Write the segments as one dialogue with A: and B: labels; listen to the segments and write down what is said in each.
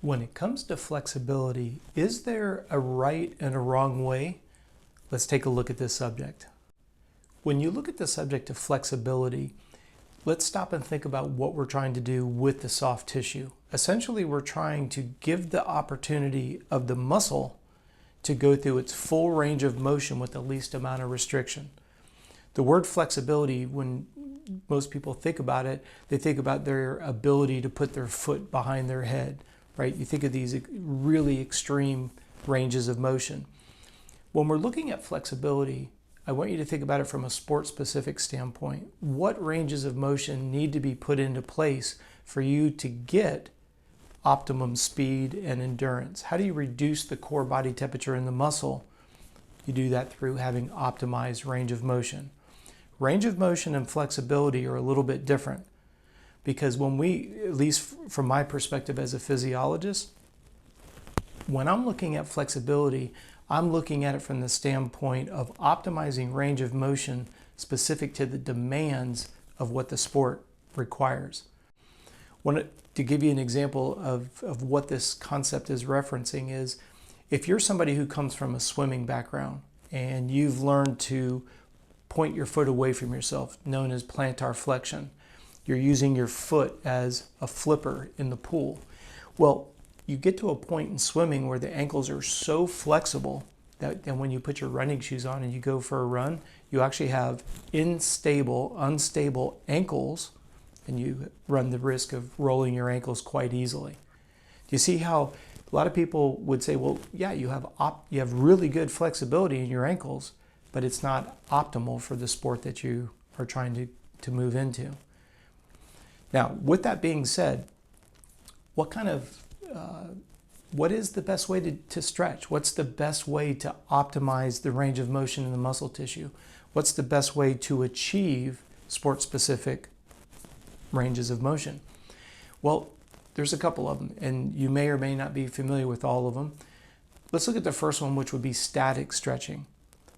A: When it comes to flexibility, is there a right and a wrong way? Let's take a look at this subject. When you look at the subject of flexibility, let's stop and think about what we're trying to do with the soft tissue. Essentially, we're trying to give the opportunity of the muscle to go through its full range of motion with the least amount of restriction. The word flexibility, when most people think about it, they think about their ability to put their foot behind their head, right? You think of these really extreme ranges of motion. When we're looking at flexibility, I want you to think about it from a sport-specific standpoint. What ranges of motion need to be put into place for you to get optimum speed and endurance? How do you reduce the core body temperature in the muscle? You do that through having optimized range of motion. Range of motion and flexibility are a little bit different because when we, at least from my perspective as a physiologist, when I'm looking at flexibility, I'm looking at it from the standpoint of optimizing range of motion specific to the demands of what the sport requires. To give you an example of what this concept is referencing is, if you're somebody who comes from a swimming background and you've learned to point your foot away from yourself, known as plantar flexion, you're using your foot as a flipper in the pool. Well, you get to a point in swimming where the ankles are so flexible that then when you put your running shoes on and you go for a run, you actually have unstable ankles, and you run the risk of rolling your ankles quite easily. Do you see how a lot of people would say, well, yeah, you have really good flexibility in your ankles, but it's not optimal for the sport that you are trying to move into. Now, with that being said, what is the best way to stretch? What's the best way to optimize the range of motion in the muscle tissue? What's the best way to achieve sport-specific ranges of motion? Well, there's a couple of them, and you may or may not be familiar with all of them. Let's look at the first one, which would be static stretching.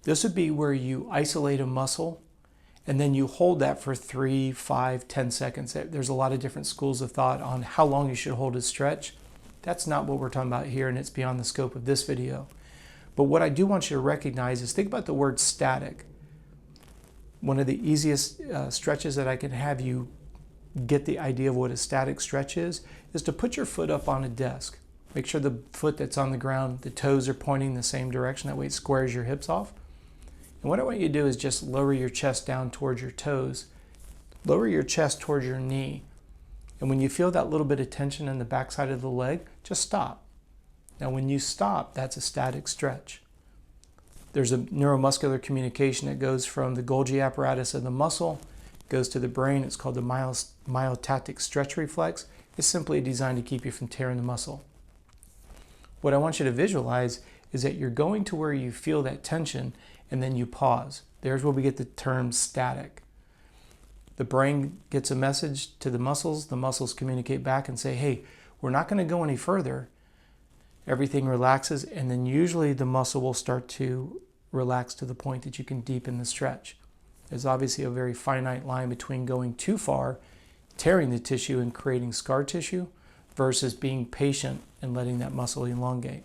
A: This would be where you isolate a muscle and then you hold that for 3, 5, 10 seconds. There's a lot of different schools of thought on how long you should hold a stretch. That's not what we're talking about here, and it's beyond the scope of this video. But what I do want you to recognize is, think about the word static. One of the easiest stretches that I can have you get the idea of what a static stretch is to put your foot up on a desk. Make sure the foot that's on the ground, the toes are pointing the same direction. That way it squares your hips off. And what I want you to do is just lower your chest down towards your toes. Lower your chest towards your knee. And when you feel that little bit of tension in the backside of the leg, just stop. Now when you stop, that's a static stretch. There's a neuromuscular communication that goes from the Golgi apparatus of the muscle, goes to the brain. It's called the myotactic stretch reflex. It's simply designed to keep you from tearing the muscle. What I want you to visualize is that you're going to where you feel that tension and then you pause. There's where we get the term static. The brain gets a message to the muscles communicate back and say, hey, we're not going to go any further. Everything relaxes, and then usually the muscle will start to relax to the point that you can deepen the stretch. There's obviously a very finite line between going too far, tearing the tissue and creating scar tissue, versus being patient and letting that muscle elongate.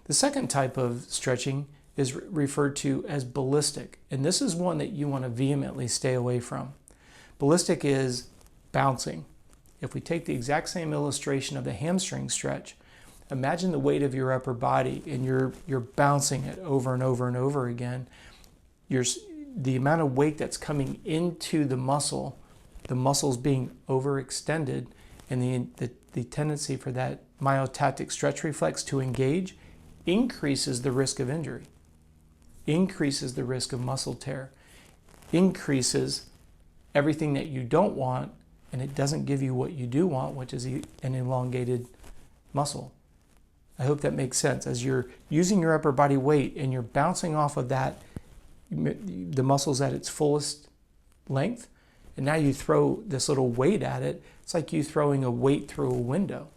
A: The second type of stretching is referred to as ballistic, and this is one that you want to vehemently stay away from. Ballistic is bouncing. If we take the exact same illustration of the hamstring stretch, imagine the weight of your upper body and you're bouncing it over and over and over again. The amount of weight that's coming into the muscles being overextended, and the tendency for that myotactic stretch reflex to engage increases the risk of injury, increases the risk of muscle tear, increases everything that you don't want, and it doesn't give you what you do want, which is an elongated muscle. I hope that makes sense. As you're using your upper body weight and you're bouncing off of that, the muscle's at its fullest length, and now you throw this little weight at it, it's like you throwing a weight through a window.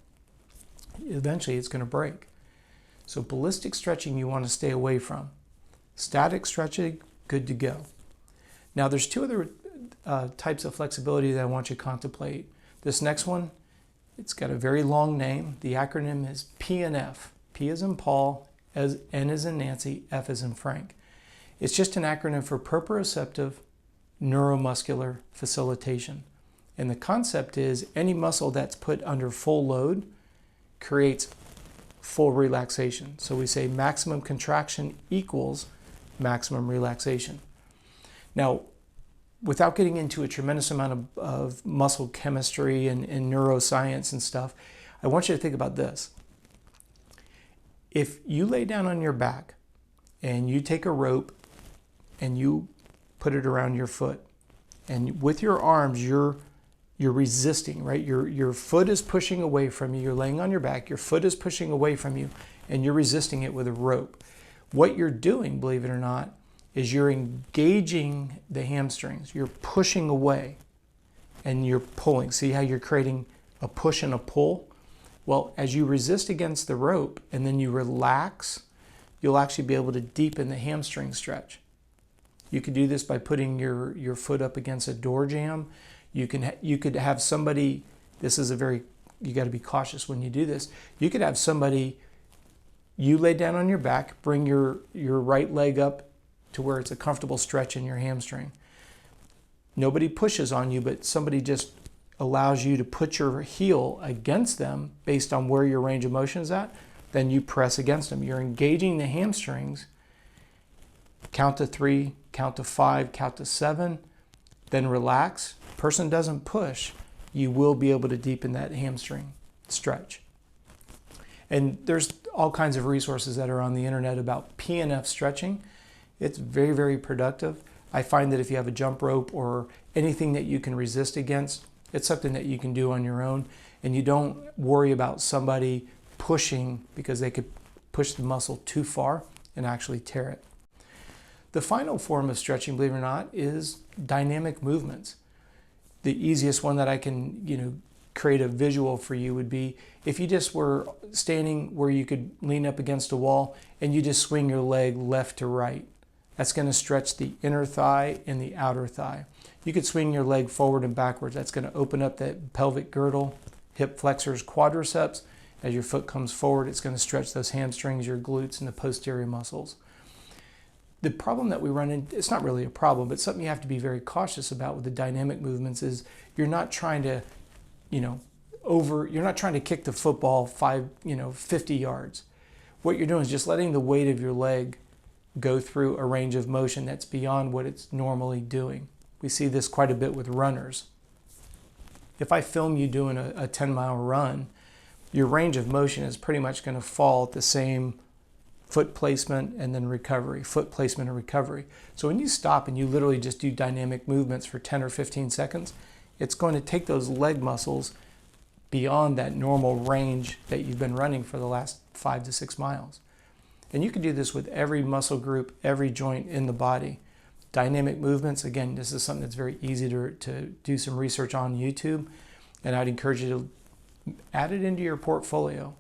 A: Eventually it's going to break. So ballistic stretching you want to stay away from. Static stretching, good to go. Now there's two other types of flexibility that I want you to contemplate. This next one It's got a very long name. The acronym is PNF. P as in Paul, N as in Nancy, F as in Frank. It's just an acronym for Proprioceptive Neuromuscular Facilitation. And the concept is any muscle that's put under full load creates full relaxation. So we say maximum contraction equals maximum relaxation. Now, without getting into a tremendous amount of muscle chemistry and neuroscience and stuff, I want you to think about this. If you lay down on your back and you take a rope and you put it around your foot, and with your arms you're resisting, right? Your foot is pushing away from you. You're laying on your back, your foot is pushing away from you, and you're resisting it with a rope. What you're doing, believe it or not, is you're engaging the hamstrings. You're pushing away and you're pulling. See how you're creating a push and a pull? Well, as you resist against the rope and then you relax, you'll actually be able to deepen the hamstring stretch. You could do this by putting your foot up against a door jamb. You could have somebody, this is you got to be cautious when you do this. You could have somebody, you lay down on your back, bring your right leg up to where it's a comfortable stretch in your hamstring. Nobody pushes on you, but somebody just allows you to put your heel against them based on where your range of motion is at. Then you press against them. You're engaging the hamstrings. Count to 3, count to 5, count to 7, then relax. Person doesn't push, you will be able to deepen that hamstring stretch. And there's all kinds of resources that are on the internet about PNF stretching. It's very, very productive. I find that if you have a jump rope or anything that you can resist against, it's something that you can do on your own, and you don't worry about somebody pushing because they could push the muscle too far and actually tear it. The final form of stretching, believe it or not, is dynamic movements. The easiest one that I can, create a visual for you would be if you just were standing where you could lean up against a wall and you just swing your leg left to right. That's going to stretch the inner thigh and the outer thigh. You could swing your leg forward and backwards. That's going to open up that pelvic girdle, hip flexors, quadriceps. As your foot comes forward, it's going to stretch those hamstrings, your glutes, and the posterior muscles. The problem that we run into, it's not really a problem, but something you have to be very cautious about with the dynamic movements is you're not trying to, you're not trying to kick the football 50 yards. What you're doing is just letting the weight of your leg go through a range of motion that's beyond what it's normally doing. We see this quite a bit with runners. If I film you doing a 10-mile run, your range of motion is pretty much going to fall at the same foot placement and then recovery, foot placement and recovery. So when you stop and you literally just do dynamic movements for 10 or 15 seconds, it's going to take those leg muscles beyond that normal range that you've been running for the last 5 to 6 miles. And you can do this with every muscle group, every joint in the body. Dynamic movements, again, this is something that's very easy to do some research on YouTube, and I'd encourage you to add it into your portfolio.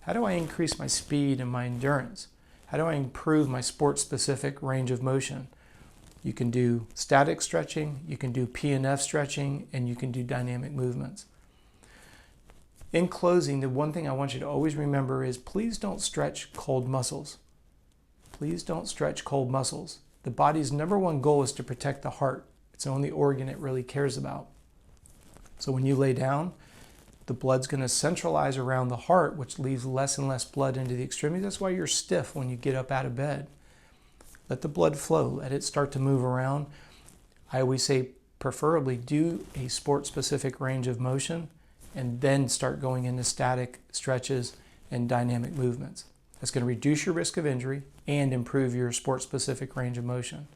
A: How do I increase my speed and my endurance? How do I improve my sport-specific range of motion? You can do static stretching, you can do PNF stretching, and you can do dynamic movements. In closing, the one thing I want you to always remember is please don't stretch cold muscles. Please don't stretch cold muscles. The body's #1 goal is to protect the heart. It's the only organ it really cares about. So when you lay down, the blood's going to centralize around the heart, which leaves less and less blood into the extremities. That's why you're stiff when you get up out of bed. Let the blood flow. Let it start to move around. I always say preferably do a sport-specific range of motion and then start going into static stretches and dynamic movements. That's going to reduce your risk of injury and improve your sport-specific range of motion.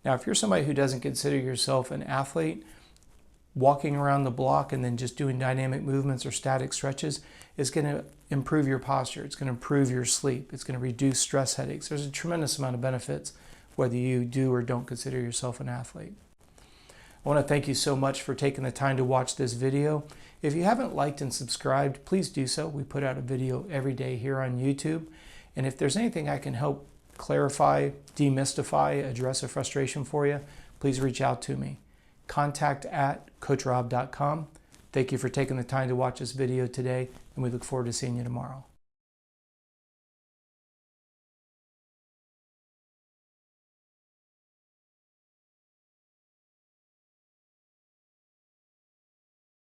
A: Now, if you're somebody who doesn't consider yourself an athlete, walking around the block and then just doing dynamic movements or static stretches is going to improve your posture. It's going to improve your sleep. It's going to reduce stress headaches. There's a tremendous amount of benefits whether you do or don't consider yourself an athlete. I want to thank you so much for taking the time to watch this video. If you haven't liked and subscribed, please do so. We put out a video every day here on YouTube. And if there's anything I can help clarify, demystify, address a frustration for you, please reach out to me. Contact@coachrobb.com. Thank you for taking the time to watch this video today, and we look forward to seeing you tomorrow.